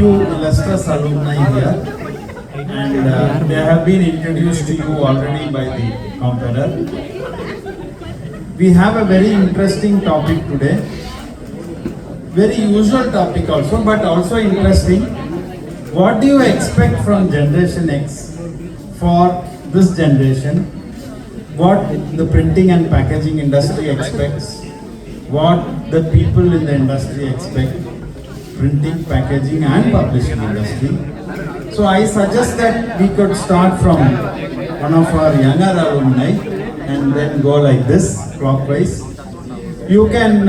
few illustrious alumni here, and they have been introduced to you already by the compounder. We have a very interesting topic today, very usual topic also, but also interesting. What do you expect from Generation X for this generation? What the printing and packaging industry expects? What the people in the industry expect? Printing, packaging and publishing industry. So I suggest that we could start from one of our younger alumni and then go like this, clockwise. You can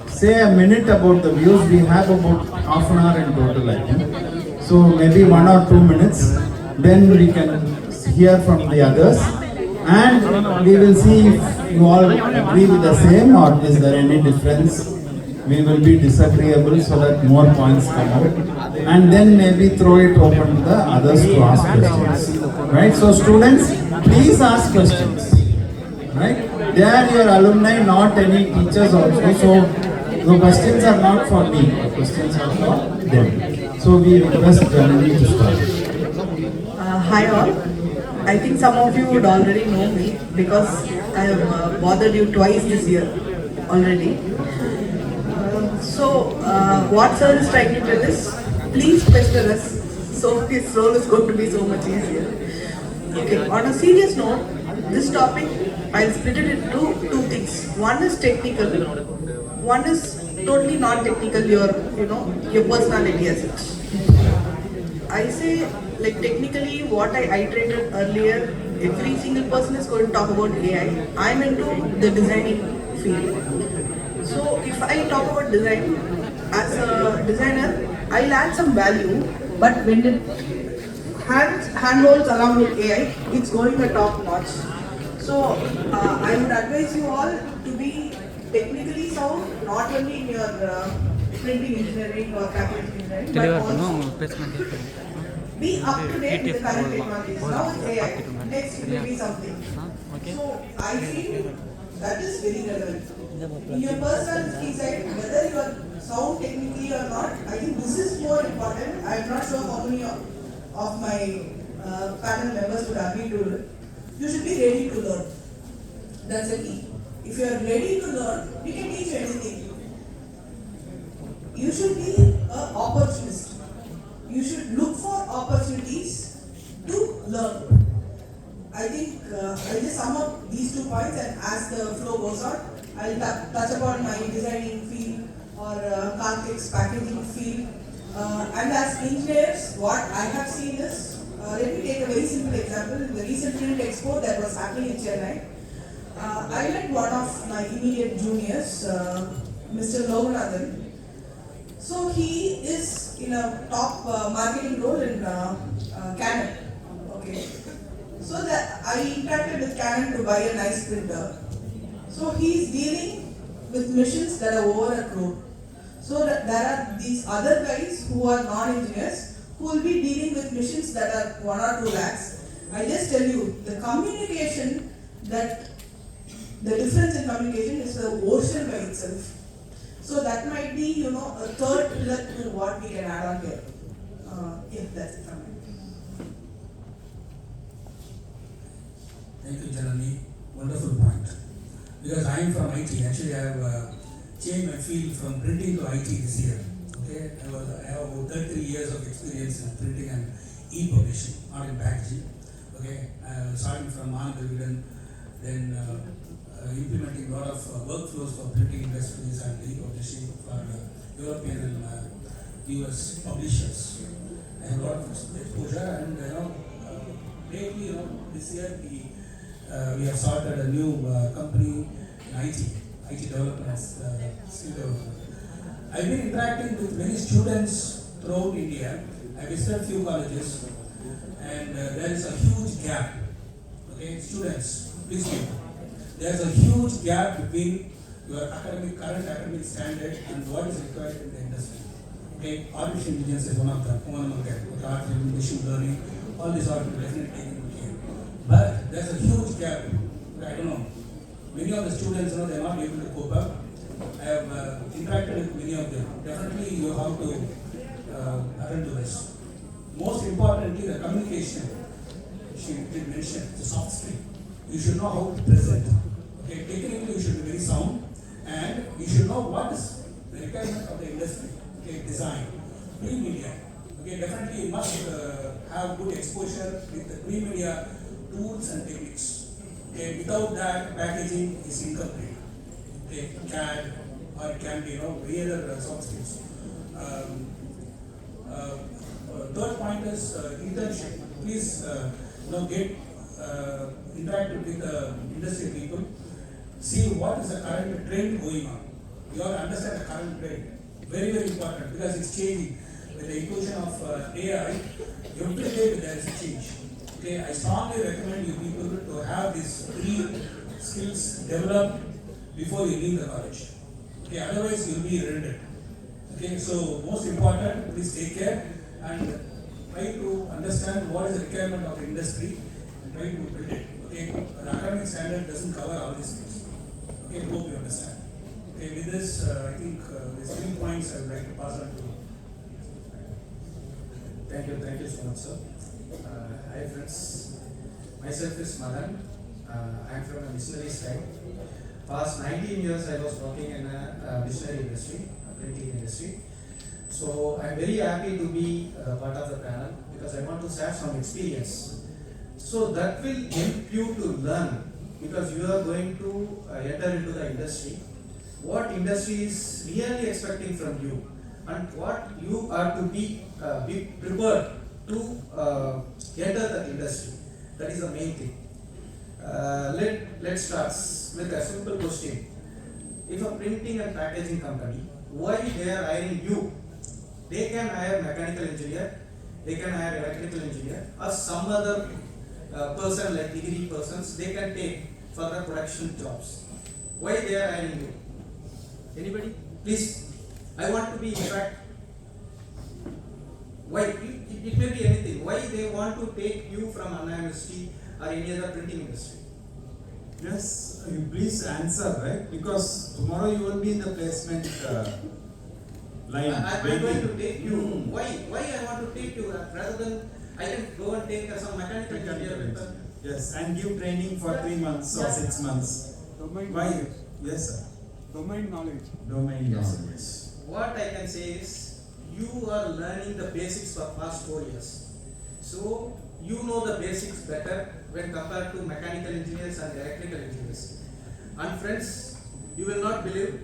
say a minute about the views. We have about half an hour in total, I think. So maybe 1 or 2 minutes. Then we can hear from the others. And we will see if you all agree with the same or is there any difference. We will be disagreeable so that more points come out. And then maybe throw it open to the others to ask questions. Right? So students, please ask questions. Right? They are your alumni, not any teachers also. So the questions are not for me. The questions are for them. So we request Janani to start. Hi all. I think some of you would already know me because I have bothered you twice this year already. What sir is trying to tell is, please pester us, so his role is going to be so much easier. Okay, on a serious note, this topic, I'll split it into two things. One is technical, one is totally non-technical, your personality as such. I say, like technically, what I iterated earlier, every single person is going to talk about AI. I'm into the designing field. So if I talk about design, as a designer, I'll add some value, but when it handholds along with AI, it's going a top notch. So I would advise you all to be technically sound, not only in your printing engineering or packaging engineering, but also be up to date with the current technologies. Now it's AI, next it will be something. So I feel that is very relevant. In your personality side, whether you are sound technically or not, I think this is more important. I am not sure how many of my panel members would agree to it. You should be ready to learn. That's the key. If you are ready to learn, we can teach you anything. You should be an opportunist. You should look for opportunities to learn. I think I'll just sum up these 2 points, and as the flow goes on, I'll touch upon my designing field or Karthik's packaging field. And as engineers, what I have seen is, let me take a very simple example. The recent print expo that was happening in Chennai, I met one of my immediate juniors, Mr. Loganathan. So he is in a top marketing role in Canon. Okay. So that I interacted with Canon to buy a nice printer. So he is dealing with machines that are over a crore. So that there are these other guys who are non-engineers who will be dealing with machines that are 1 or 2 lakhs. I just tell you, the communication, that the difference in communication is the ocean by itself. So that might be, a third pillar to what we can add on here. Yeah, that's it from me. Thank you, Janani. Wonderful point. Because I am from IT. Actually, I have changed my field from printing to IT this year. Okay, I have about 33 years of experience in printing and e-publishing, not in packaging. Okay, starting from Anand, then implementing a lot of workflows for printing industries and e-publishing for European and US publishers. I have a lot of exposure, and lately, this year we have started a new company in IT development, skill development. I've been interacting with many students throughout India. I visited a few colleges, and there is a huge gap. Okay, students, please hear. There's a huge gap between your current academic standard and what is required in the industry. Okay, artificial intelligence is one of them. Artificial machine learning, all these are definitely taken care. But there's a huge gap. I don't know. Many of the students, they're not able to cope up. I have interacted with many of them. Definitely, you have to aren't the best. Most importantly, the communication. She did mention the soft skill. You should know how to present. Okay, technically you should be very sound, and you should know what is the requirement of the industry. Okay, design, pre-media. Okay, definitely you must have good exposure with the pre-media tools and techniques. Okay, without that, packaging is incomplete. Okay, CAD or it can be very other soft skills. Third point is internship. Please get interactive with the industry people. See what is the current trend going on. You have to understand the current trend. Very, very important because it's changing. With the inclusion of AI, every day there is a change. Okay, I strongly recommend you people to have these 3 skills developed before you leave the college. Okay, otherwise you'll be redundant. Okay, so most important, please take care and try to understand what is the requirement of the industry and try to build it. Okay, the academic standard doesn't cover all these things. Okay, hope you understand. Okay, with this, I think these 3 points I would like to pass on to. Thank you so much, sir. Hi friends, myself is Madan. I am from a missionary side. Past 19 years I was working in a missionary industry, a printing industry. So I am very happy to be part of the panel because I want to share some experience. So that will help you to learn because you are going to enter into the industry. What industry is really expecting from you and what you are to be prepared to enter the industry. That is the main thing. Let's start with a simple question. If a printing and packaging company, why they are hiring you? They can hire mechanical engineer, they can hire electrical engineer, or some other person like degree persons they can take for the production jobs. Why they are hiring you? Anybody? Please. I want to be in fact. Why? It may be anything. Why they want to take you from Anna University or any other printing industry? Yes, you please answer, right? Because tomorrow you will be in the placement line. I'm going to take you. Why I want to take you rather than I can go and take some mechanical engineer. Yes, and give training for 3 months or 6 months. Why? Yes, sir. Domain knowledge. Domain knowledge. What I can say is you are learning the basics for past 4 years. So you know the basics better when compared to mechanical engineers and electrical engineers. And friends, you will not believe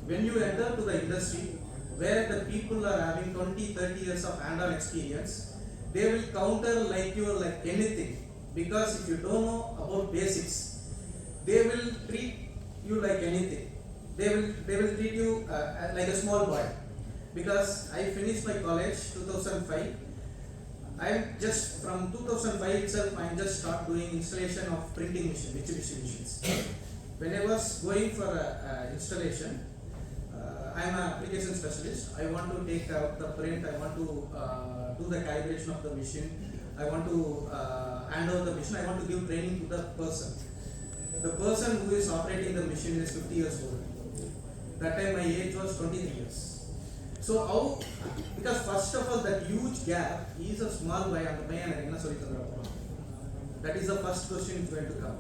when you enter to the industry where the people are having 20-30 years of hands-on experience, they will counter like you like anything. Because if you don't know about basics, they will treat you like anything. They will treat you like a small boy. Because I finished my college 2005. I am just from 2005 itself. I am just start doing installation of printing machine, Mitsubishi machines. When I was going for installation, I am an application specialist. I want to take out the print. I want to do the calibration of the machine. I want to hand over the machine. I want to give training to the person. The person who is operating the machine is 50 years old. That time my age was 23 years. So how? Because first of all, that huge gap is a small boy and the man. That is the first question is going to come.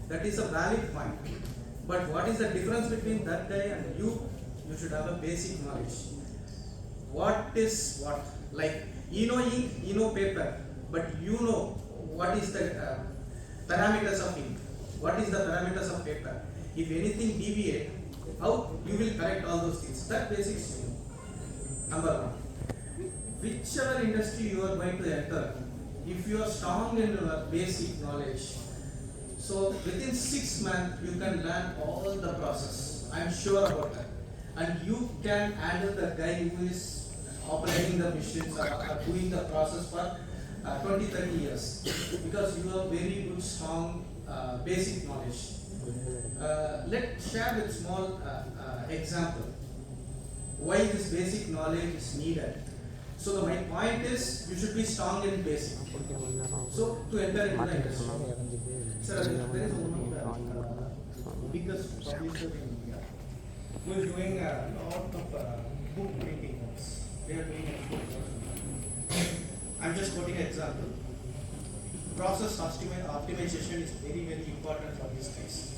That is a valid point. But what is the difference between that guy and you? You should have a basic knowledge. What is what? Like you know ink, you know paper, but you know what is the parameters of ink. What is the parameters of paper? If anything deviate, how you will correct all those things? That basics. Number one. Whichever industry you are going to enter, if you are strong in your basic knowledge, so within 6 months you can learn all the process. I am sure about that. And you can handle the guy who is operating the machines or doing the process for 20-30 years because you have very good strong basic knowledge. Let's share with small example why this basic knowledge is needed. So my point is you should be strong in basic. So to enter into the industry, sir, there is one of the biggest publisher in India who is doing a lot of book printing books. They are doing just quoting an example. Process optimization is very, very important for these guys.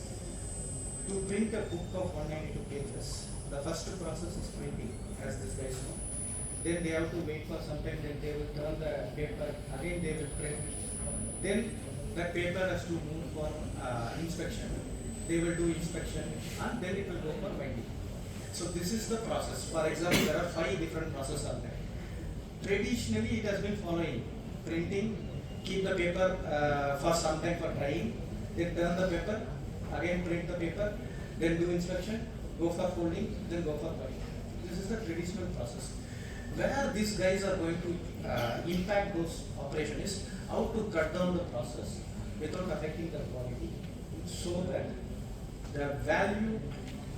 To print a book of 192 pages, the first process is printing, as these guys know. Then they have to wait for some time, then they will turn the paper, again they will print. Then that paper has to move for inspection. They will do inspection and then it will go for binding. So this is the process. For example, there are 5 different processes are there. Traditionally, it has been following printing, keep the paper for some time for drying, then turn the paper, again print the paper, then do inspection, go for folding, then go for binding. This is the traditional process. Where these guys are going to impact those operations is how to cut down the process without affecting the quality, so that the value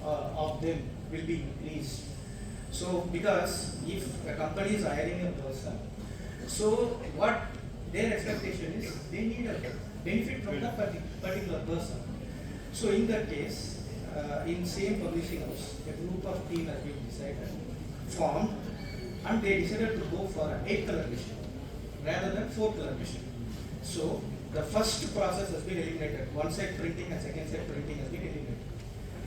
of them will be increased. So because if a company is hiring a person, so what their expectation is, they need a benefit from the particular person. So in that case, in same publishing house, a group of team has been formed, and they decided to go for an 8-color machine rather than 4-color machine. So the first process has been eliminated. One side printing and second side printing has been eliminated.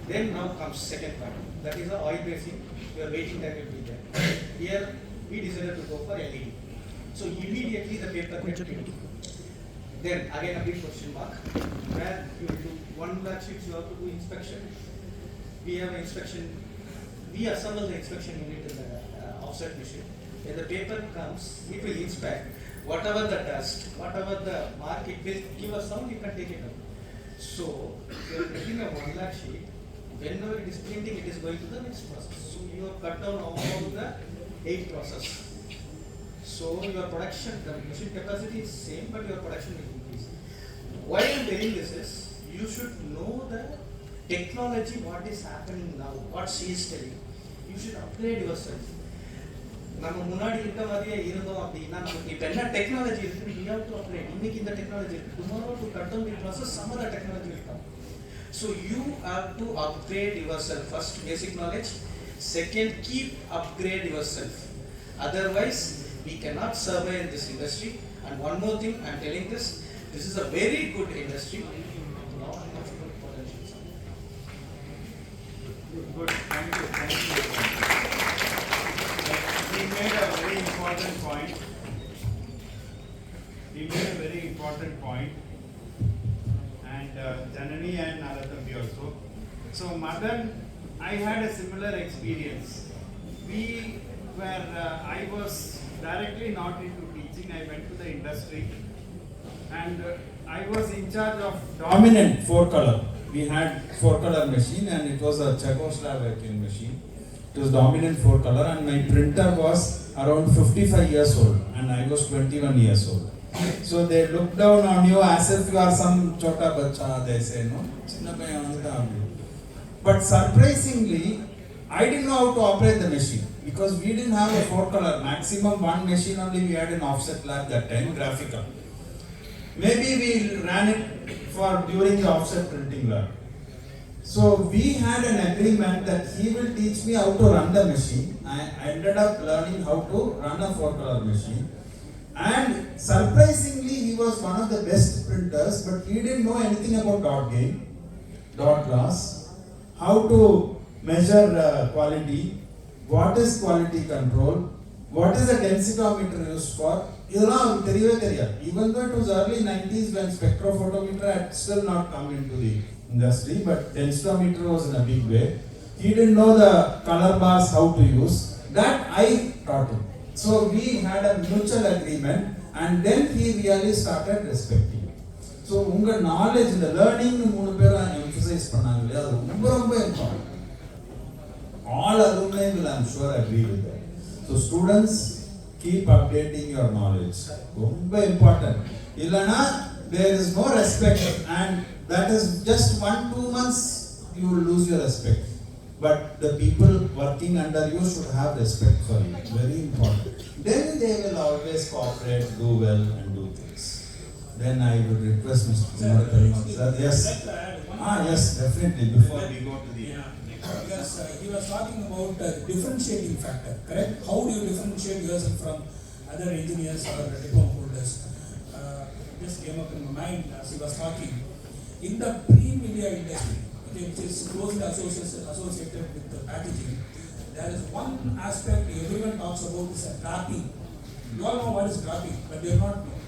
Then now comes second part. That is the oil basing. Your waiting time will be there. Here we decided to go for LED. So immediately the paper gets printed. Then again a big question mark. Where you will do 1 lakh sheets, you have to do inspection. We have an inspection. We assemble the inspection unit in the offset machine. When the paper comes, it will inspect whatever the dust, whatever the mark, it will give a sound, you can take it out. So you are printing a 1 lakh sheet. Whenever it is printing, it is going to the next process. So you have cut down all the 8 process. So your production, the machine capacity is same, but your production will increase. Why I am telling this is, you should know the technology, what is happening now, what she is telling. You should upgrade yourself. நம்ம முன்னாடி இருக்க மாதிரியே இருந்தோம் அப்படின்னா நமக்கு இப்போ என்ன technology இருக்கு, we have to upgrade. இன்னைக்கு இந்த டெக்னாலஜி இருக்கு, tomorrow to cut down the process, some other technology will come. So you have to upgrade yourself. First, basic knowledge. Second, keep upgrade yourself. Otherwise, we cannot survive in this industry. And one more thing, I am telling this is a very good industry. Lot of good potential. Good, thank you. He made a very important point. And Janani and Naratambi also. So Madan, I had a similar experience. I was directly not into teaching. I went to the industry, and I was in charge of dominant 4-color. We had 4-color machine, and it was a Czechoslovakian machine. It was dominant 4-color, and my printer was around 55 years old, and I was 21 years old. So they look down on you as if you are some chota bacha, they say, no? But surprisingly, I didn't know how to operate the machine, because we didn't have a 4-color. Maximum 1 machine only we had in offset lab that time, graphical. Maybe we ran it for during the offset printing lab. So we had an agreement that he will teach me how to run the machine. I ended up learning how to run a 4-color machine. And surprisingly, he was one of the best printers, but he didn't know anything about dot gain, dot loss, how to measure quality, what is quality control, what is the densitometer used for. Even though it was early 90s when spectrophotometer had still not come into the industry, but densitometer was in a big way. He didn't know the color bars, how to use. That I taught him. So we had a mutual agreement, and then he really started respecting me. So unga knowledge, the learning, மூணு பேரும் emphasize பண்ணாங்களே, அது ரொம்ப important. All alumni will, I'm sure, agree with that. So students, keep updating your knowledge. ரொம்ப important. Illana, there is no respect, and that is just 1-2 months you will lose your respect. But the people working under you should have respect for you. Very important. Then they will always cooperate, do well, and do things. Then I would request Mr. Kumar. Yes. Yes, definitely. Before we go to the because he was talking about differentiating factor, correct? How do you differentiate yourself from other engineers or diploma holders. Just came up in my mind as he was talking. In the pre-media industry, okay, which is closely associated with the packaging, there is one aspect everyone talks about is wrapping. You all know what is wrapping, but they do not know.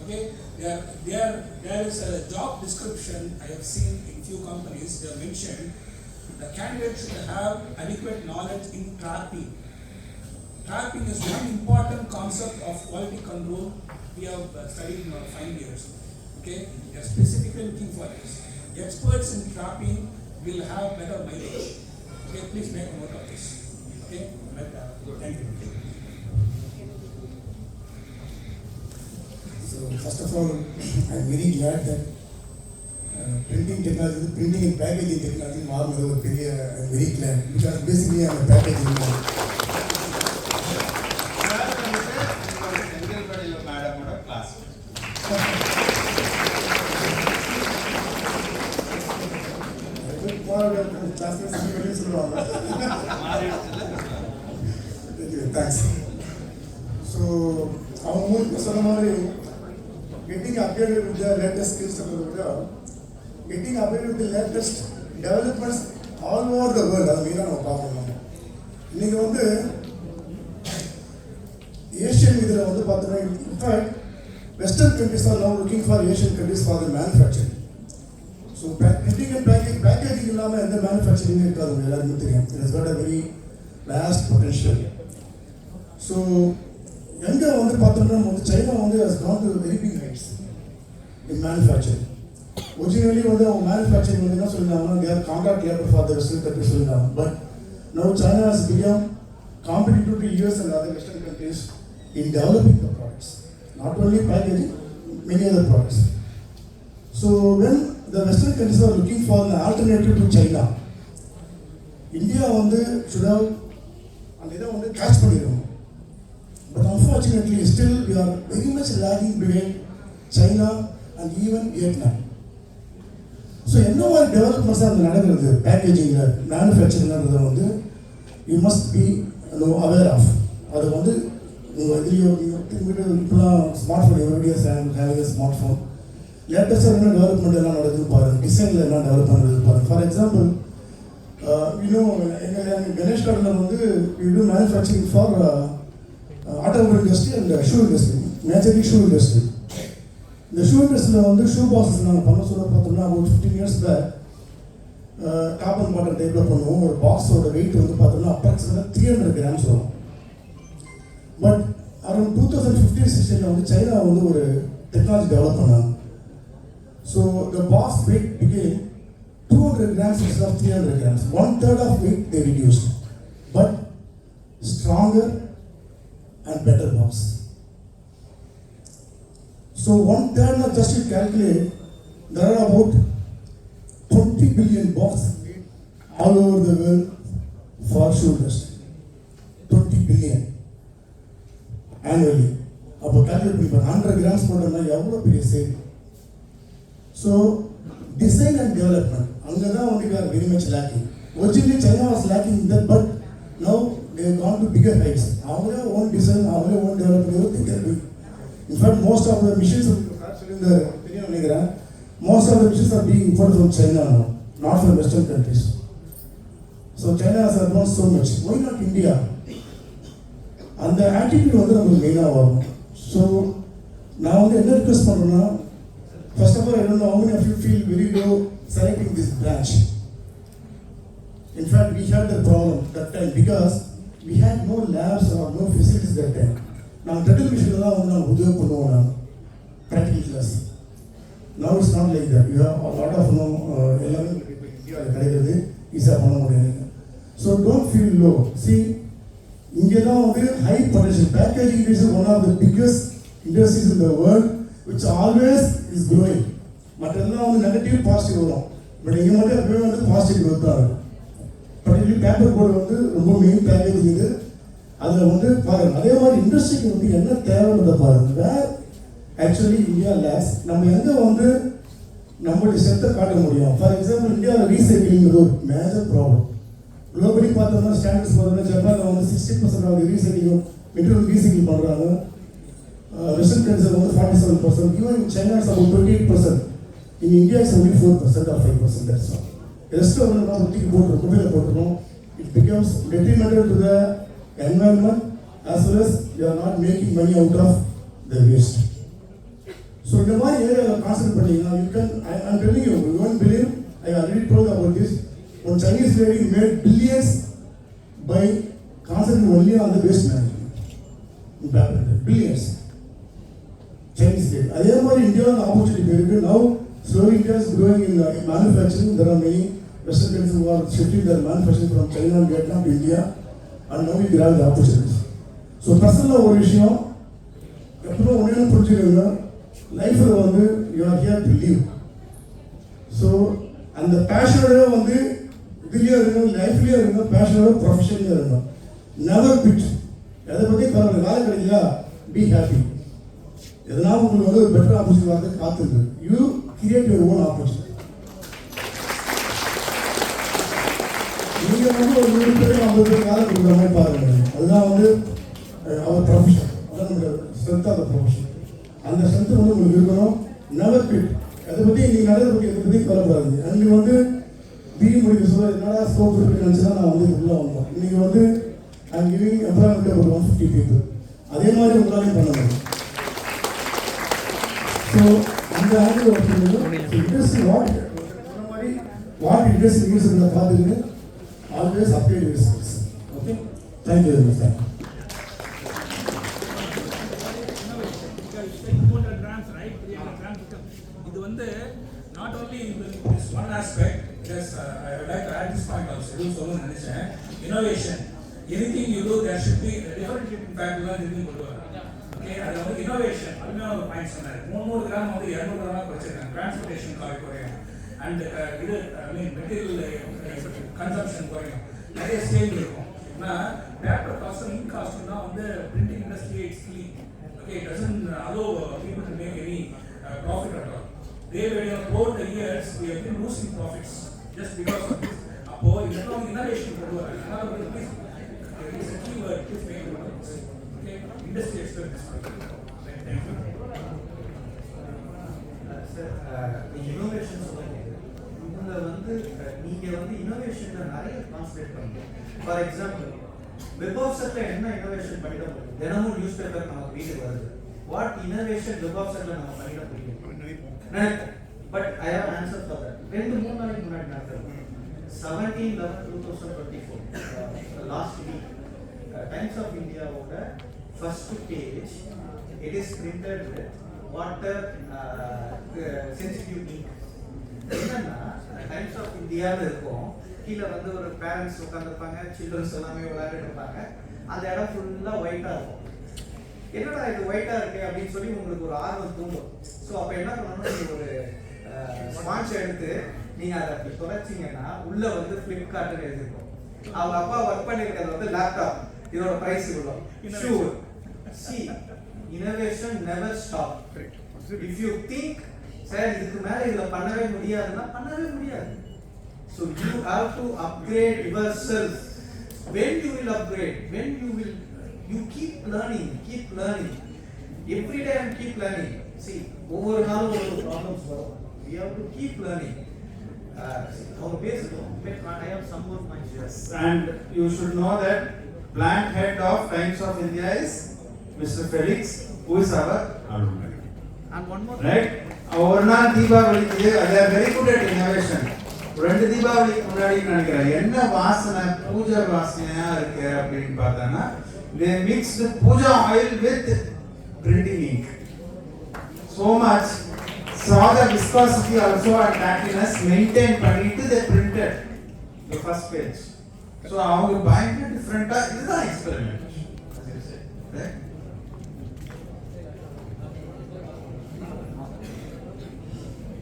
Okay, there is a job description I have seen in few companies. They have mentioned the candidate should have adequate knowledge in trapping. Trapping is one important concept of quality control we have studied in our 5 years. Okay, we are specifically looking for this. Experts in trapping will have better mileage. Okay, please make a note of this. Okay, thank you. So first of all, I'm very glad that printing technology, printing and packaging technology, I'm very glad because basically I'm a packaging man. Thanks. So, getting updated with the latest skills, getting updated with the latest developments all over the world. That's Asian, in fact, Western countries are now looking for Asian countries for the manufacturing. So, printing and packaging and the manufacturing, it has got a very vast potential. So, China has gone to very big heights in manufacturing. Originally, manufacturing they are contract labor for the Western countries, but now China has become competitive to US and other Western countries in developing the products, not only packaging, many other products. So when the Western countries are looking for an alternative to China, India should have catch பண்ணிரும். But unfortunately, still we are very much lagging behind China and even Vietnam. So, what developments are the packaging, manufacturing, you must be aware of. Smartphone, everybody is having a smartphone. Latest development, design development. For example, in Ganesh Garden, we do manufacturing for automobile industry and shoe industry, naturally shoe industry. The shoe industry, shoe boxes, about 15 years back, top and bottom developed or box or weight approximately 300 grams. But around 2015-16, China technology developed. So the box weight became 200 grams instead of 300 grams. 1/3 of weight they reduced, but stronger and better box. So 1/3, just to calculate, there are about 20 billion boxes made all over the world for shoe industry. 20 billion annually. About calculate 100 grams per sale. So design and development, we are very much lacking. Originally China was lacking in that, but now they have gone to bigger heights. Our own design, our own development, everything they are doing. In fact, most of the machines are being imported from China now, not from Western countries. So China has advanced so much. Why not India? And the attitude is main. So now the request first of all, I don't know how many of you feel very low selecting this branch. In fact, we had the problem that time because we had no labs or no facilities that time. Now, practical class. Now it's not like that. You have a lot of so don't feel low. See, India now high potential. Packaging is one of the biggest industries in the world, which always is growing. But now negative, positive. But you have positive growth. Particularly paper board main packaging. Industry where actually India lacks. For example, India recycling is a major problem. Globally, standards for Japan 60% of the recycling material recycling. Western countries are only 47%. Even in China, it's about 28%. In India, it's only 4% or 5%. That's all. The rest of the it becomes detrimental to the environment as well as you are not making money out of the waste. So in the one area you are concentrating now, you can, I'm telling you, you won't believe, I already told about this. One Chinese lady made billions by concentrating only on the waste management. Billions. Chinese lady. I am more India an opportunity. Now, slowly India is growing in manufacturing. There are many Western countries who are shifting their manufacturing from China and Vietnam to India, and now we grab the opportunities. So, personal விஷயம் எப்போ ஒன்று புரிஞ்சுக்கோங்க, லைஃப்பில் you are here to live. So, அந்த பேஷனோட இதுலேயே இருக்கணும், லைஃப்லேயே இருக்கணும், பேஷனோட ப்ரொஃபஷன்லேயே இருக்கணும். Never bit. எதை பற்றி கவலை வேலை கிடைக்கலையா, பி ஹாப்பி. எதனால உங்களுக்கு ஒரு பெட்டர் ஆப்பர்ச்சுனிட்டி வந்து காத்துருக்கு. You create your own opportunity. நீங்கள் ஒரு 100 பேர் 50 பேர் வேலை கொடுக்குற மாதிரி பாருங்க. அதுதான் அவர் ப்ரொஃபஷன். அதான் நம்மளோட ஸ்ட்ரென்த் ஆஃப் த ப்ரொஃபஷன். அந்த ஸ்ட்ரென்த்து உங்களுக்கு இருக்கணும். Never bit. அதை பற்றி நீங்கள் நடந்த பற்றி எதை பற்றி கவலைப்படாது. அன்றைக்கி பிஇ முடிக்க சொல்ல என்னடா ஸ்கோப் இருக்குன்னு நினச்சி தான் நான் உள்ளே வந்தோம். இன்றைக்கி ஐம் கிவிங் எம்ப்ளாய்மெண்ட் ஒரு 150 people. அதே மாதிரி உங்களாலையும் பண்ண முடியும். ஸோ அந்த angle industry what industry use பார்த்துக்கிட்டு always update use. Okay, thank you very much. Not only in this one aspect, yes, I would like to add this point also. Innovation. Anything you do, there should be a differentiating factor. Okay, that's innovation. Another point on that. 300 gram, 200 gram, transportation cost, and material consumption. There is same. Now, paper cost and ink cost now on the printing industry it's clean. Okay, it doesn't allow people to make any profit at all. They were over the years we have been losing profits just because of this. Innovation is a key word. Okay, industry experts. Thank you. Sir, innovation innovation concentrate பண்ணுங்க. For example, website என்ன innovation பண்ணிட முடியும்? தினமும் newspaper நமக்கு வீட்டுக்கு வருது. What innovation website நம்ம பண்ணிட முடியும்? But I have an answer for that. 2-3 நாளைக்கு முன்னாடி நடந்தது 17/11/2024 last week Times of India ஓட first page it is printed with water sensitive ink. என்னன்னா Times of India இருக்கும், கீழே ஒரு பேரண்ட்ஸ் உட்காந்துருப்பாங்க, சில்ட்ரன்ஸ் எல்லாமே விளையாடிட்டு இருப்பாங்க, அந்த இடம் ஃபுல்லா ஒயிட்டா இருக்கும். என்னடா இது ஒயிட்டா இருக்கு அப்படின்னு சொல்லி உங்களுக்கு ஒரு ஆர்வம் தூண்டும். ஸோ அப்போ என்ன பண்ணணும்னா நீங்க ஒரு ஸ்பான்ச் எடுத்து நீங்க அதை அப்படி தொலைச்சிங்கன்னா உள்ள ஃபிளிப்கார்ட்னு எழுதிருக்கும். அவங்க அப்பா ஒர்க் பண்ணிருக்கிறது லேப்டாப், இதோட பிரைஸ் இவ்வளோ. Sure, C innovation never stop. If you think sir இதுக்கு மேல இதுல பண்ணவே முடியாதுன்னா பண்ணவே முடியாது. So you have to upgrade your self. when you will upgrade, when you keep learning every day and keep learning. See, over நாளும் ஒரு problems வரும். We have to keep learning. Our base I have some more points here. And you should know that plant head of Times of India is Mr. Felix, who is our alumni. And one more right? ஒரு நாள் தீபாவளிக்கு they are very good at innovation. 2 தீபாவளிக்கு முன்னாடி நினைக்கிறேன் என்ன வாசனை பூஜை வாசனையா இருக்கு அப்படின்னு பார்த்தானா they mixed puja oil with printing ink. So much saw the viscosity also and tackliness maintain பண்ணிட்டு they printed the first page. So அவங்க பயங்கர டிஃபரெண்டா இதுதான் experiment. right?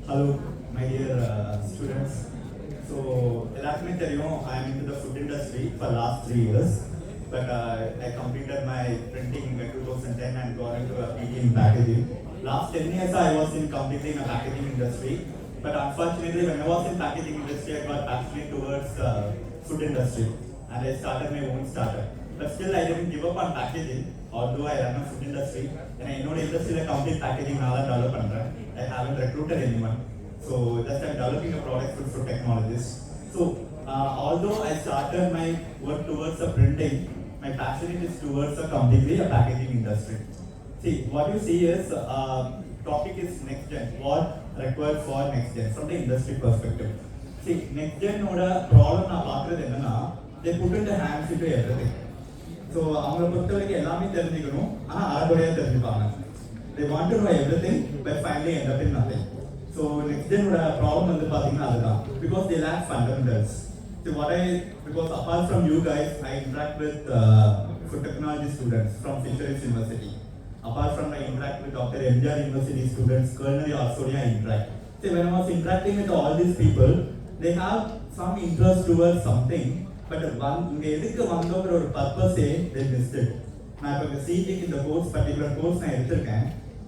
Hello, my dear students. So, எல்லாருக்குமே தெரியும், I am into the food industry for last 3 years. But I completed my printing in 2010 and got into a PT in packaging. Last 10 years I was in completing a packaging industry. But unfortunately, when I was in packaging industry, I got passionate towards food industry. And I started my own startup. But still, I didn't give up on packaging. although I run a food industry, and I know the industry like complete packaging now that develop I haven't recruited anyone. So just I'm developing a product for food technologists. So although I started my work towards the printing, my passion is towards a completely a packaging industry. See, what you see is topic is next gen. What required for next gen from the industry perspective. See, next gen oda problem na paakradhu enna they put in the hands into everything. So avanga பொறுத்தவரைக்கும் எல்லாமே தெரிஞ்சுக்கணும் ஆனா அரைகுறையா தெரிஞ்சுப்பாங்க. They want to know everything but finally end up in nothing. So next gen oda problem வந்து பாத்தீங்கன்னா அதுதான் because they lack fundamentals. So because apart from you guys, I interact with food technology students from Fisheries University. Apart from I interact with Dr. MGR University students, culinary also I interact. So when I was interacting with all these people, they have some interest towards something, but இங்க எதுக்கு வந்தோங்கிற ஒரு purpose they missed it. நான் இப்போ CG இந்த course particular course நான் எடுத்திருக்கேன்.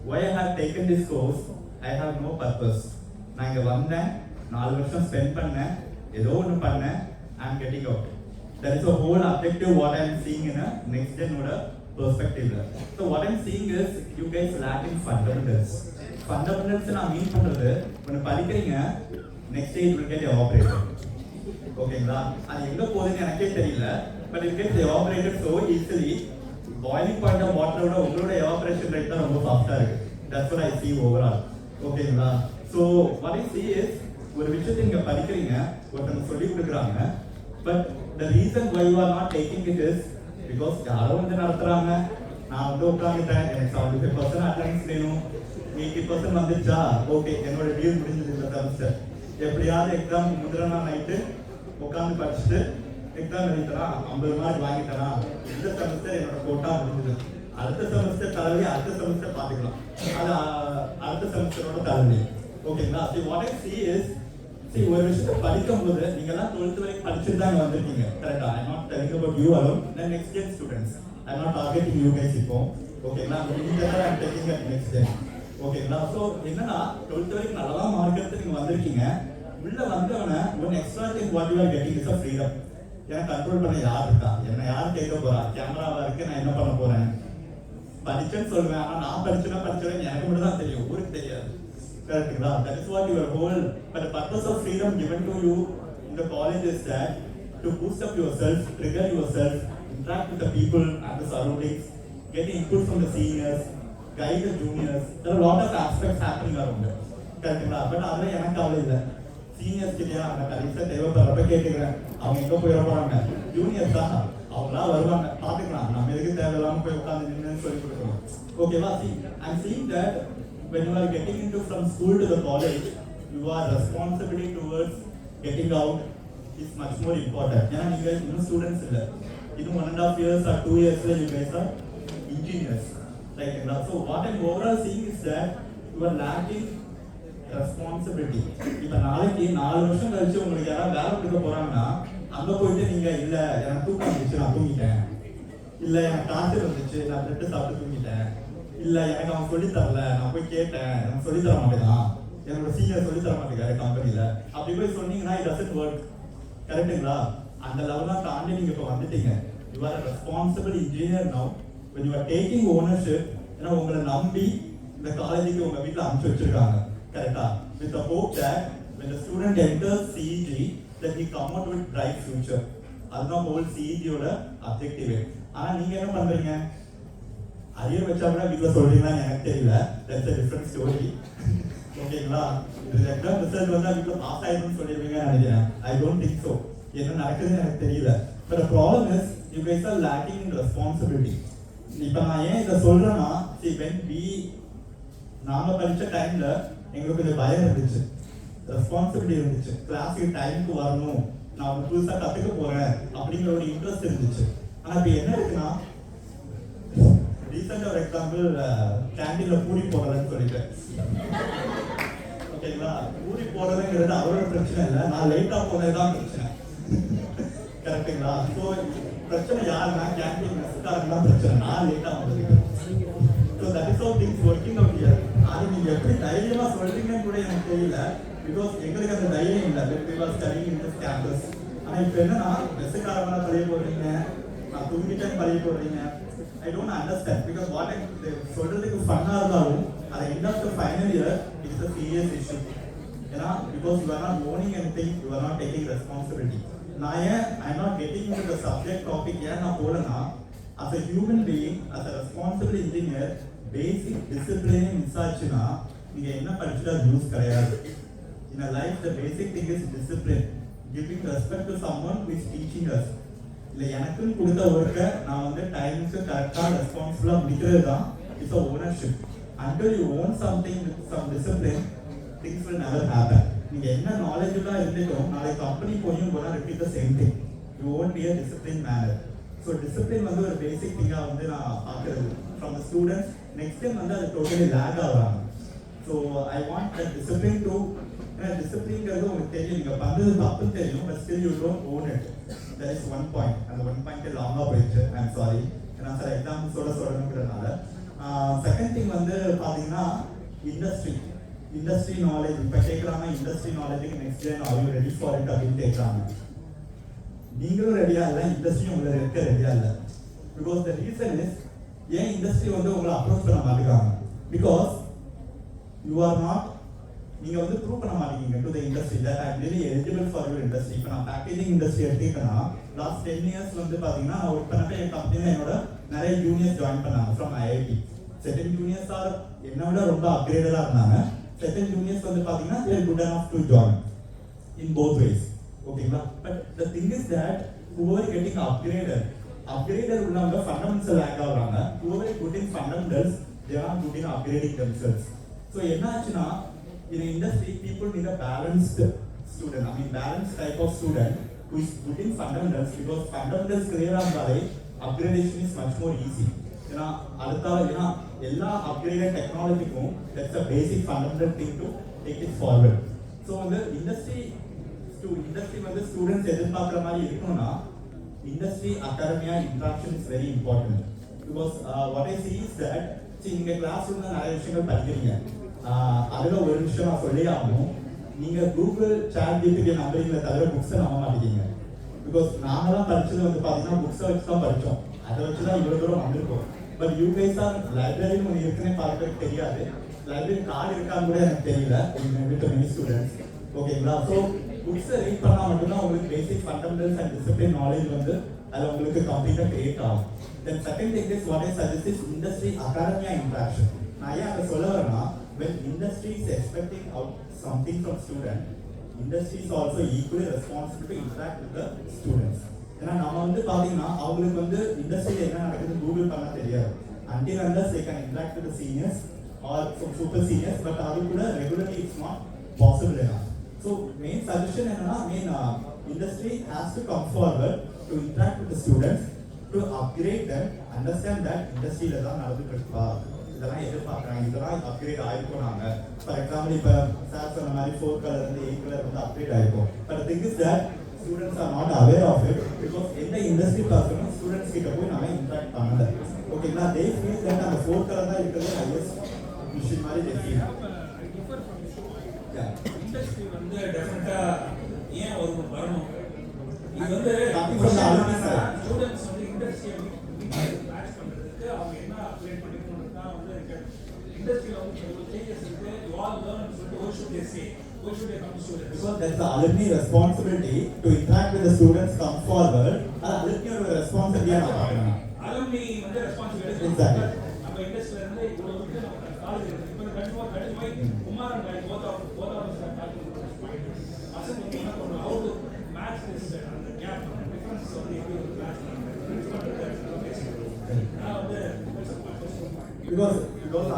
Why I have taken this course? I have no purpose. நான் இங்க வந்தேன் 4 வருஷம் ஸ்பெண்ட் பண்ணேன் ஏதோ ஒன்று பண்ணேன் I am getting out. That is the whole objective what I am seeing in a next gen perspective. So what I am seeing is you guys lack in fundamentals. Fundamentals நான் மீன் பண்றது ஒன்று படிக்கிறீங்க next day it will get evaporated. ஓகேங்களா அது எங்க போகுதுன்னு எனக்கே தெரியல but it gets evaporated so easily. Boiling point of water ஓட உங்களோட evaporation rate தான் ரொம்ப ஃபாஸ்டா இருக்கு. That's what I see overall. ஓகேங்களா so what I see is ஒரு விஷயத்தை நீங்க படிக்கிறீங்க ஒருத்தங்க சொல்லி கொடுக்குறாங்க but the reason why you are not taking it is because யாரோ வந்து நடத்துறாங்க நான் வந்து உட்காந்துட்டேன் எனக்கு 75% அட்டெண்டன்ஸ் வேணும் 80% வந்துச்சா ஓகே என்னோட டியூ முடிஞ்சது இந்த செமஸ்டர் எப்படியாவது எக்ஸாம் முந்தின நாள் நைட்டு உட்காந்து படிச்சுட்டு எக்ஸாம் எழுதித்தரா 50 மார்க் வாங்கித்தரா இந்த செமஸ்டர் என்னோட கோட்டா முடிஞ்சது அடுத்த செமஸ்டர் தலைவி அடுத்த செமஸ்டர் பார்த்துக்கலாம் அது அடுத்த செமஸ்டரோட தலைவி ஓகேங்களா see what I see is see ஒரு விஷயத்தை படிக்கும்போது நீங்க எல்லாம் 12th வரைக்கும் படிச்சுட்டு தான் வந்திருக்கீங்க கரெக்டா I not telling about you alone then next gen students I not targeting you guys இப்போ ஓகேங்களா நீங்க தான் I taking at next gen ஓகேங்களா சோ என்னன்னா 12th வரைக்கும் நல்லா மார்க் எடுத்து நீங்க வந்திருக்கீங்க உள்ள வந்தவன one extra thing what you are getting is a freedom ஏன்னா கண்ட்ரோல் பண்ண யார் இருக்கா என்ன யார் கேட்க போறா கேமராவா இருக்கு நான் என்ன பண்ண போறேன் படிச்சேன்னு சொல்லுவேன் ஆனா நான் படிச்சேன்னு எனக்கு மட்டும் தான் தெரியும் ஊருக்கு தெரியாது கரெக்ட்டுங்களா that is what your whole but the purpose of freedom given to you in the college is that to boost up yourself trigger yourself interact with the people and the surroundings get input from the seniors guide the juniors there are a lot of aspects happening around it கரெக்ட்டுங்களா but அதுல எனக்கு கவலை இல்லை seniors கிட்டயா நான் கரெக்டா தேவைப்படுறப்ப கேட்டுக்கிறேன் அவங்க எங்க போயிட போறாங்க ஜூனியர்ஸ் தான் அவங்களா வருவாங்க பாத்துக்கலாம் நம்ம எதுக்கு தேவையில்லாம போய் உட்காந்து நின்று சொல்லி கொடுக்கணும் ஓகேவா see I'm seeing that when you are getting into from school to the college your responsibility towards getting out is much more important ஏன்னா நீங்க இன்னும் ஸ்டூடெண்ட்ஸ் இல்ல இன்னும் 1.5 years or 2 years you guys are engineers right so what I'm overall seeing is that you are lacking responsibility இப்ப நாளைக்கு 4 வருஷம் கழிச்சு உங்களுக்கு யாராவது வேலை கொடுக்க போறாங்கன்னா அங்க போயிட்டு நீங்க இல்ல எனக்கு தூக்கம் வந்துச்சு நான் தூங்கிட்டேன் இல்ல எனக்கு காய்ச்சல் வந்துச்சு நான் பிரெட் சாப்பிட்டு தூங்கிட்டேன் இல்ல எனக்கு அவன் சொல்லி தரல நான் போய் கேட்டேன் எனக்கு சொல்லி தர மாட்டேங்கான் என்னோட சீனியர் சொல்லி தர மாட்டேங்காரு கம்பெனில அப்படி போய் சொன்னீங்கன்னா it doesn't work கரெக்ட்டுங்களா அந்த லெவலாம் தாண்டி நீங்க இப்ப வந்துட்டீங்க you are a responsible engineer now when you are taking ownership ஏன்னா உங்களை நம்பி இந்த காலேஜுக்கு உங்க வீட்டுல அனுப்பிச்சு வச்சிருக்காங்க கரெக்டா with the hope that when the student enters CEG that he come out with bright future அதுதான் whole CEG ஓட objective ஆனா நீங்க என்ன பண்றீங்க அரியர் வச்சா கூட வீட்டில் சொல்றீங்களான்னு எனக்கு தெரியல தட்ஸ் a different story ஓகேங்களா இது எக்ஸாம் ரிசல்ட் வந்தா வீட்டில் பாஸ் ஆயிடும்னு சொல்லிடுவீங்கன்னு நினைக்கிறேன் ஐ டோன்ட் திங்க் ஸோ என்ன நடக்குதுன்னு எனக்கு தெரியல but problem is you guys are lacking in responsibility இப்போ நான் ஏன் இதை சொல்றேன்னா see when we நாம படிச்ச டைம்ல எங்களுக்கு கொஞ்சம் பயம் இருந்துச்சு ரெஸ்பான்சிபிலிட்டி இருந்துச்சு கிளாஸுக்கு டைமுக்கு வரணும் நான் ஒரு புதுசாக கற்றுக்க போறேன் அப்படிங்கிற ஒரு இன்ட்ரெஸ்ட் இருந்துச்சு ஆனால் இப்போ என்ன இருக்குன்னா ரீசெண்டாக ஒரு எக்ஸாம்பிள் கேண்டீன்ல பூரி போடுறதுன்னு சொல்லிட்டேன் ஓகேங்களா பூரி போடுறதுங்கிறது அவரோட பிரச்சனை இல்லை நான் லேட்டாக போனதுதான் பிரச்சனை கரெக்டுங்களா ஸோ பிரச்சனை யாருன்னா கேண்டீன் மெஸ்ஸுக்காரங்க பிரச்சனை நான் லேட்டாக வந்தது so that is all things working out here அது நீங்க எப்படி தைரியமா சொல்றீங்கன்னு கூட எனக்கு தெரியல பிகாஸ் எங்களுக்கு அந்த தைரியம் இல்லை we were studying in this campus ஆனா இப்போ என்னன்னா மெஸ்ஸுக்காரங்க பழைய போடுறீங்க நான் தூங்கிட்டேன்னு பழைய போடுறீங்க I don't understand because what I சொல்றதுக்கு ஃபன்னா இருந்தாலும் at the end of the final year it is a serious issue. Because you are not owning anything, you are not taking responsibility. I'm not getting into the subject topic as a human being, as a responsible engineer, basic discipline miss ஆச்சுனா நீங்க என்ன படிச்சா use கிடையாது. In a life the basic thing is discipline, giving respect to someone who is teaching us. இல்ல எனக்குன்னு கொடுத்த ஒர்க்கை நான் வந்து டைமுக்கு கரெக்டாக ரெஸ்பான்சிபிளாக முடிக்கிறது தான் it's a ownership. Until you own something with some discipline, things will never happen. நீங்க என்ன நாலேஜபிளாக இருந்துட்டோம் நாளைக்கு கம்பெனி போயும் போனால் repeat the same thing. You won't be a disciplined manner. So discipline வந்து ஒரு பேசிக் திங்காக வந்து நான் பார்க்குறது from the students. Next time வந்து அது டோட்டலி லேக் ஆகுறாங்க. So I want the discipline to, ஏன்னா டிசிப்ளின்ங்கிறது உங்களுக்கு தெரியும், நீங்கள் பண்ணுறது தப்புன்னு தெரியும், but still you don't own it. That is one point. அந்த ஒன் பாயிண்ட் லாங்காக போயிடுச்சு, ஐ எம் சாரி. ஏன்னா சார் எக்ஸாம்பிள்ஸோட சொல்லணுங்கிறதுனால. செகண்ட் திங் வந்து பார்த்தீங்கன்னா இண்டஸ்ட்ரி நாலேஜ். இப்போ கேட்குறாங்க இண்டஸ்ட்ரி நாலேஜுக்கு next day are you ready for it அப்படின்னு கேட்குறாங்க. நீங்களும் ரெடியா இல்லை, இண்டஸ்ட்ரியும் உங்களை இருக்க ரெடியா இல்லை. பிகாஸ் த ரீசன் இஸ், ஏன் இண்டஸ்ட்ரி வந்து உங்களை அப்ரோச் பண்ண மாட்டேங்கிறாங்க? பிகாஸ் யூ ஆர் நாட், நீங்கள் வந்து ப்ரூவ் பண்ண மாட்டேங்க to the industry that I really eligible for your industry. இப்போ நான் பேக்கேஜிங் இண்டஸ்ட்ரி எடுத்துக்கிட்டேன்னா லாஸ்ட் 10 years வந்து பார்த்தீங்கன்னா நான் ஒர்க் பண்ணப்ப என் கம்பெனியில் என்னோட நிறைய ஜூனியர்ஸ் ஜாயின் பண்ணாங்க from IIT. Second juniors are என்னை விட ரொம்ப அப்கிரேடடாக இருந்தாங்க. செகண்ட் ஜூனியர்ஸ் வந்து பார்த்தீங்கன்னா they're good enough to join in both ways. ஓகேங்களா? But the thing is that whoever getting upgraded உள்ளவங்க ஃபண்டமெண்டல் லேக் ஆகுறாங்க. whoever good in fundamentals they are not good in upgrading themselves. So என்ன ஆச்சுன்னா in industry people need a balanced student, I mean balanced type of student who is good in fundamentals, because fundamentals clear ஆனாலே upgradation is much more easy. ஏன்னா ஏன்னா எல்லா upgraded டெக்னாலஜிக்கும் that's a basic fundamental thing to take it forward. So the industry வந்து students எதிர்பார்க்குற மாதிரி இருக்கணும்னா industry academia interaction is very important. Because what I see is that நீங்க class ரூம்ல நிறைய விஷயங்கள் படிக்கிறீங்க, அதில் ஒரு விஷயம் நான் சொல்லி ஆகணும். நீங்கள் கூகுள் சாட் ஜிபிடி நம்புறீங்களே தவிர புக்ஸை நம்ப மாட்டேங்க. பிகாஸ் நாங்களாம் படிச்சது வந்து பார்த்தீங்கன்னா புக்ஸை வச்சு தான் படித்தோம், அதை வச்சு தான் இவ்வளோ தூரம் வந்திருக்கோம். பட் யூ கைஸ் ஆர் லைப்ரரின்னு ஒன்று இருக்குன்னே பார்க்கறதுக்கு தெரியாது, லைப்ரரி கார்டு இருக்கான்னு கூட எனக்கு தெரியல வித் மெனி ஸ்டூடெண்ட்ஸ். ஓகேங்களா? ஸோ புக்ஸை ரீட் பண்ணால் மட்டும்தான் உங்களுக்கு பேசிக் ஃபண்டமெண்டல்ஸ் அண்ட் டிசிப்ளின் நாலேஜ் வந்து அதில் உங்களுக்கு கம்ப்ளீட்டாக கிரியேட் ஆகும். Then second thing is what I suggest is industry academia interaction. நான் ஏன் அதை சொல்ல வரேன்னா, when industry is expecting out something from student, industry is also equally responsible to interact with the students. ஏன்னா நம்ம வந்து பார்த்தீங்கன்னா அவங்களுக்கு வந்து இண்டஸ்ட்ரியில் என்ன நடக்குதுன்னு கூகுள் பண்ண தெரியாது. until unless they can interact with the seniors or super seniors, but அது கூட regularly it's not possible enough. So main suggestion என்னன்னா, industry has to come forward to interact with the students, to upgrade them, understand that industryல தான் நடந்துட்டு இருக்கா, இதெல்லாம் எதிர்பார்க்குறாங்க, இதெல்லாம் upgrade ஆகிருக்கோம். நாங்கள் ஃபார் எக்ஸாம்பிள் இப்போ சார் சொன்ன மாதிரி 4 கலர் வந்து 8 கலர் வந்து அப்கிரேட் ஆகிருக்கும். But thing is that students are not aware of it, because எந்த இண்டஸ்ட்ரி பர்சனும் ஸ்டூடெண்ட்ஸ் கிட்ட போய் நம்ம இன்ட்ராக்ட் பண்ணல. ஓகேங்களா? தே ஃபீல் தட் அந்த 4 கலர் தான் இருக்கிறது ஹையஸ்ட் மிஷின் மாதிரி தே ஃபீல். இண்டஸ்ட்ரி வந்து டெஃபினட்டா ஏன் வரணும், இது வந்து ஸ்டூடெண்ட்ஸ் வந்து இண்டஸ்ட்ரியை மேட்ச் பண்ணுறதுக்கு அவங்க என்ன அப்கிரேட் பண்ணிக்கணும்னு தான் வந்து இண்டஸ்ட்ரியில் வந்து சேஞ்சஸ் இருக்கு. யூ ஆல் லேர்ன் சொல்லிட்டு what should they say, what should they come to students, because that's the alumni responsibility to interact with the students, come forward. அது alumni responsibility நான் பார்க்கறேன். alumni வந்து ரெஸ்பான்சிபிலிட்டி எக்ஸாக்ட்லி. நம்ம இண்டஸ்ட்ரியில இருந்து இவ்வளோ வந்து நம்ம காலேஜ் இருக்கு. இப்போ கண்டிப்பாக Kumar and I both of அசன் வந்து என்ன பண்ணணும், ஹவு டு மேட்ச் திஸ் அந்த கேப் டிஃபரன்ஸ் வந்து எப்படி ஒரு மேட்ச் because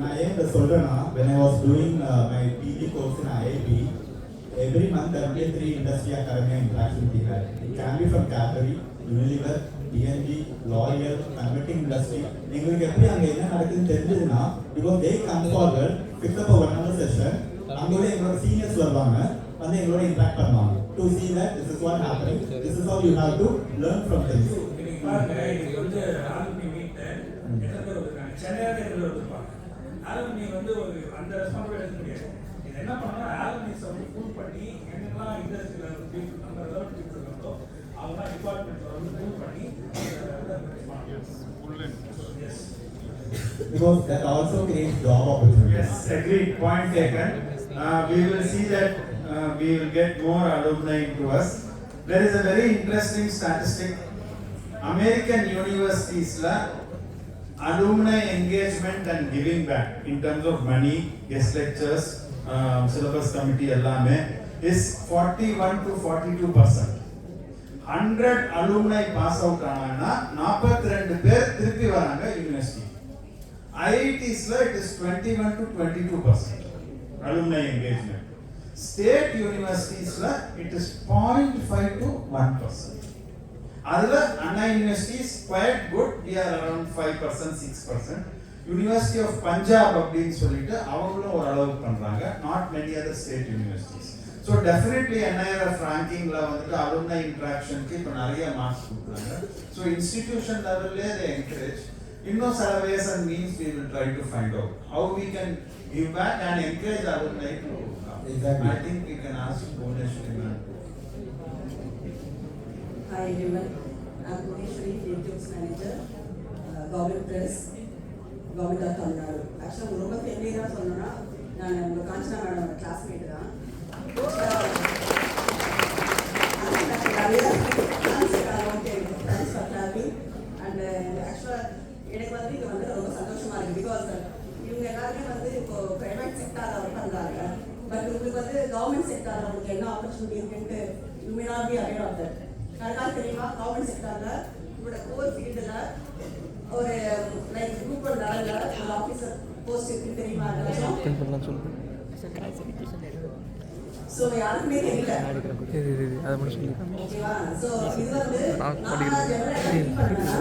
நான் ஏன் இதை சொல்றேன்னா, when I was doing my PG course in IIT, every month there will be 3 industry academia interaction we had. It can be from Cadbury, Unilever, DNG, L'Oreal, converting industry. எங்களுக்கு எப்படி அங்கே என்ன நடக்குதுன்னு தெரிஞ்சதுன்னா, because they come forward, pick up a 1 hour session, அங்கோட எங்களோட seniors வருவாங்க, வந்து எங்களோட இன்ட்ராக்ட் பண்ணுவாங்க to see that this is what happening, this is how you have to learn from things. இது வந்து ஆளுமை மீட் எத்தனை பேர் இருக்காங்க, சென்னையாக எத்தனை பேர் இருப்பாங்க. ஆளுமை வந்து ஒரு அந்த ரெஸ்பான்சிபிலிட்டி எடுக்க முடியாது. இது என்ன பண்ணா ஆளுமைஸ் வந்து ஃபுல் பண்ணி என்னெல்லாம் இண்டஸ்ட்ரியில் நம்ம ரெலவெண்ட் இருக்காங்களோ அவங்க டிபார்ட்மெண்ட்டில் வந்து ஃபுல் பண்ணி because that also creates job opportunities. Yes, agreed. Point taken. We will see that we will get more alumni into us. There is a very interesting statistic. American universities la alumni engagement and giving back in terms of money, guest lectures, syllabus committee ellame is 41 to 42%. 100 alumni pass out ஆனாங்கன்னா 42 பேர் திருப்பி வராங்க university. IITs la it is 21 to 22% alumni engagement. State universities la it is 0.5 to 1%. அதுல Anna university is quite good, we are around 5% 6%. University of Punjab அப்படின்னு சொல்லிட்டு அவங்களும் ஒரு அளவுக்கு பண்றாங்க, not many other state universities. So definitely NIRF rankingல வந்துட்டு alumni interactionக்கு இப்போ நிறைய மார்க்ஸ் கொடுக்குறாங்க. So institution levelலே they encourage. இன்னும் சில ways and means we will try to find out how we can give back and encourage alumni to come. Exactly. I think we can ask Bhuvaneshwari ma'am. Hi everyone, I'm Bhuvaneshwari, Creatives Manager, Government Press, Government of Tamil Nadu. Actually, ரொம்ப ஃபெமிலியராக சொல்லணும்னா நான் உங்கள் Kanchana மேடமோட classmate தான். And ஆக்சுவலாக எனக்கு வந்து இது வந்து ரொம்ப சந்தோஷமாக இருக்குது. பிகாஸ் இவங்க எல்லாருமே வந்து இப்போ ப்ரைவேட் செக்டாரில் ஒர்க் பண்ணுறாங்க. பட் உங்களுக்கு வந்து கவர்மெண்ட் செக்டாரில் உங்களுக்கு என்ன ஆப்பர்ச்சுனிட்டி இருக்குன்ட்டு you may not be aware of that. கரெக்டாக தெரியுமா? கவர்மெண்ட் செக்டாரில் உங்களோட கோர் ஃபீல்டில் ஒரு லைக் குரூப் ஒன் லெவலில் ஒரு ஆஃபீஸர் போஸ்ட் இருக்குன்னு தெரியுமா? ஸோ யாருக்குமே தெரியல. ஓகேவா? ஸோ இது வந்து நான் ஜெனரலாக ஃபீல் பண்ணேன்னா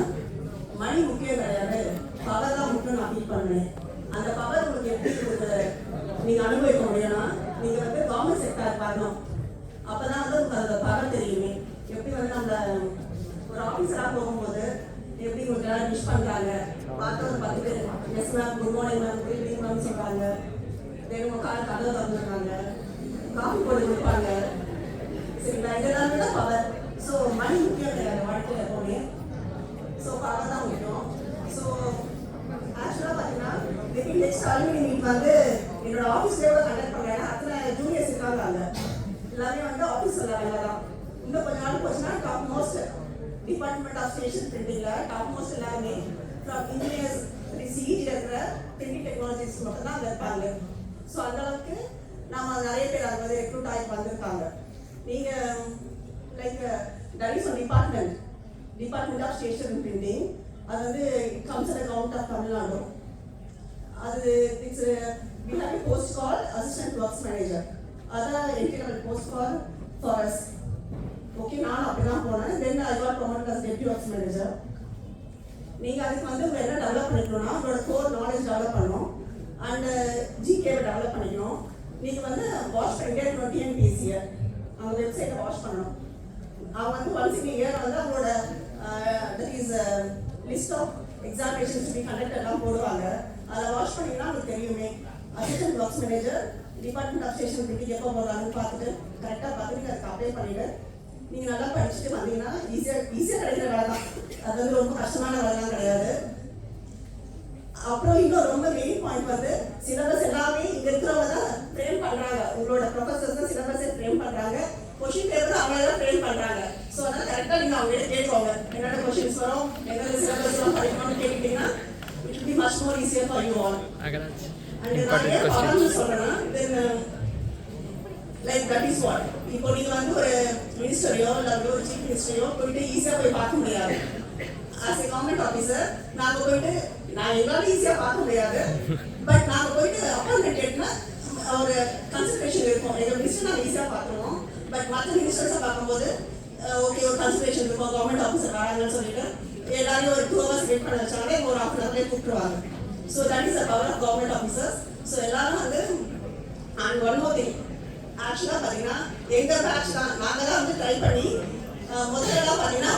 மணி முக்கியம் கிடையாது, பவர் தான் முக்கியம் நான் ஃபீல் பண்ணேன். அந்த பவர் உங்களுக்கு எப்படி நீங்கள் அனுபவிக்க முடியும்னா நீங்கள் வந்து கவர்மெண்ட் செக்டார் பார்க்கணும். அப்போ தான் வந்து உங்களுக்கு அந்த பவர் தெரியுமே. எப்படி வந்து நம்ம ஒரு ஆஃபீஸராக போகும்போது எப்படி உங்களுக்கு எல்லாரும் விஷ் பண்ணுறாங்க, பார்த்து ஒரு 10 பேர் yes ma'am, good morning ma'am, good evening ma'am சொல்கிறாங்க. தென் உங்கள் கதவை திறந்துடுறாங்க, காஃபி போட்டு கொடுப்பாங்க. சரிங்களா? இதெல்லாமே தான் பவர். ஸோ மணி முக்கியம் கிடையாது வாழ்க்கையில் எப்போவுமே. ஸோ பவர் தான் முக்கியம். ஸோ ஆக்சுவலாக பார்த்தீங்கன்னா நெக்ஸ்ட் அலுமினி மீட் வந்து என்னோட ஆஃபீஸ்லேயே கூட கண்டக்ட் பண்ணுறேன். அத்தனை ஜூனியர்ஸ் இருக்காங்க, அங்கே எல்லாமே வந்து ஆஃபீஸ் லெவலில் தான். இன்னும் கொஞ்சம் நாள் போச்சுன்னா top most department of station பிரிண்டிங்கில் டாப் மோஸ்ட் எல்லாருமே ஃப்ரம் இன்ஜினியர்ஸ் சிஇடியில் இருக்கிற பிரிண்டிங் டெக்னாலஜிஸ் மட்டும் தான் அங்கே இருப்பாங்க. ஸோ அந்தளவுக்கு நம்ம நிறைய பேர் அது வந்து ரெக்ரூட் ஆகி வந்திருக்காங்க. நீங்கள் like that is department of station printing. அது வந்து comes at count of Tamil Nadu. அது it's we have a post call assistant works manager. அதான் entry post call for us. Okay, நான் அப்படி தான் போனேன். Then I got promoted as deputy works manager. நீங்கள் அதுக்கு வந்து உங்கள் என்ன டெவலப் பண்ணிக்கணும்னா உங்களோட கோர் நாலேஜ் டெவலப் பண்ணணும் அண்ட் ஜிகேவை டெவலப் பண்ணிக்கணும். நீங்கள் வந்து வாஷ் பண்ணிட்டே டிஎன்பிஎஸ்சியை அவங்க வெப்சைட்டை வாஷ் பண்ணணும். அவங்க வந்து ஒன்ஸ் இன் இயர் வந்து அவங்களோட that is list of examinations to be கண்டக்டெல்லாம் போடுவாங்க. அதை வாஷ் பண்ணிங்கன்னா உங்களுக்கு தெரியுமே. Assistant works manager department of station printing எப்போ போடுறாங்கன்னு பார்த்துட்டு கரெக்டாக பார்த்துட்டு நீங்கள் அதுக்கு அப்ளை பண்ணிவிட்டு நீங்கள் நல்லா படிச்சுட்டு வந்தீங்கன்னா ஈஸியாக கிடைக்கிற வேலை தான். அது வந்து ரொம்ப கஷ்டமான வேலைலாம் கிடையாது. அப்புறம் இன்னும் ரொம்ப மெயின் பாயிண்ட் வந்து சிலபஸ் எல்லாமே இங்கே இருக்கிறவங்க தான் ஃப்ரேம் பண்ணுறாங்க. உங்களோட ப்ரொஃபஸர்ஸ் தான் சிலபஸை ஃப்ரேம் பண்ணுறாங்க. கொஷின் பேப்பர் அவங்க தான் ஃப்ரேம் பண்ணுறாங்க. ஸோ அதனால் கரெக்டாக நீங்கள் அவங்ககிட்ட கேட்குவாங்க என்னென்ன கொஷின்ஸ் வரும், என்னென்ன சிலபஸ்லாம் படிக்கணும்னு கேட்டுக்கிட்டீங்கன்னா it will be much more easier for you all. And நான் ஏன் பவர்னு சொல்கிறேன்னா then like that is what. இப்போ நீங்கள் வந்து ஒரு மினிஸ்டரையோ இல்லை ஒரு சீஃப் மினிஸ்டரையோ போயிட்டு ஈஸியாக போய் பார்க்க முடியாது. ஆஸ் எ கவர்மெண்ட் ஆஃபீஸர் நாங்கள் போயிட்டு நான் எங்களால் ஈஸியாக பார்க்க முடியாது. பட் நாங்கள் போயிட்டு அப்பாயின்மெண்ட் கேட்டுனா ஒரு கன்சல்டேஷன் இருக்கும். எங்கள் மினிஸ்டர் நாங்கள் ஈஸியாக பார்த்துருவோம். பட் மற்ற மினிஸ்டர்ஸை பார்க்கும்போது ஓகே ஒரு கன்சல்டேஷன் இருக்கும், கவர்மெண்ட் ஆஃபீஸர் வராங்கன்னு சொல்லிட்டு எல்லாரையும் ஒரு 2 hours வெயிட் பண்ண வச்சாலே ஒரு half an hourலேயே கூப்பிட்டுருவாங்க. So that is the power of government officers. So எல்லாரும் வந்து அண்ட் ஒன் மோர் திங் ஆக்சுவலாக பார்த்தீங்கன்னா எங்கள் பேட்ச் தான் நாங்கள் தான் வந்து ட்ரை பண்ணி முதல்லலாம் பார்த்தீங்கன்னா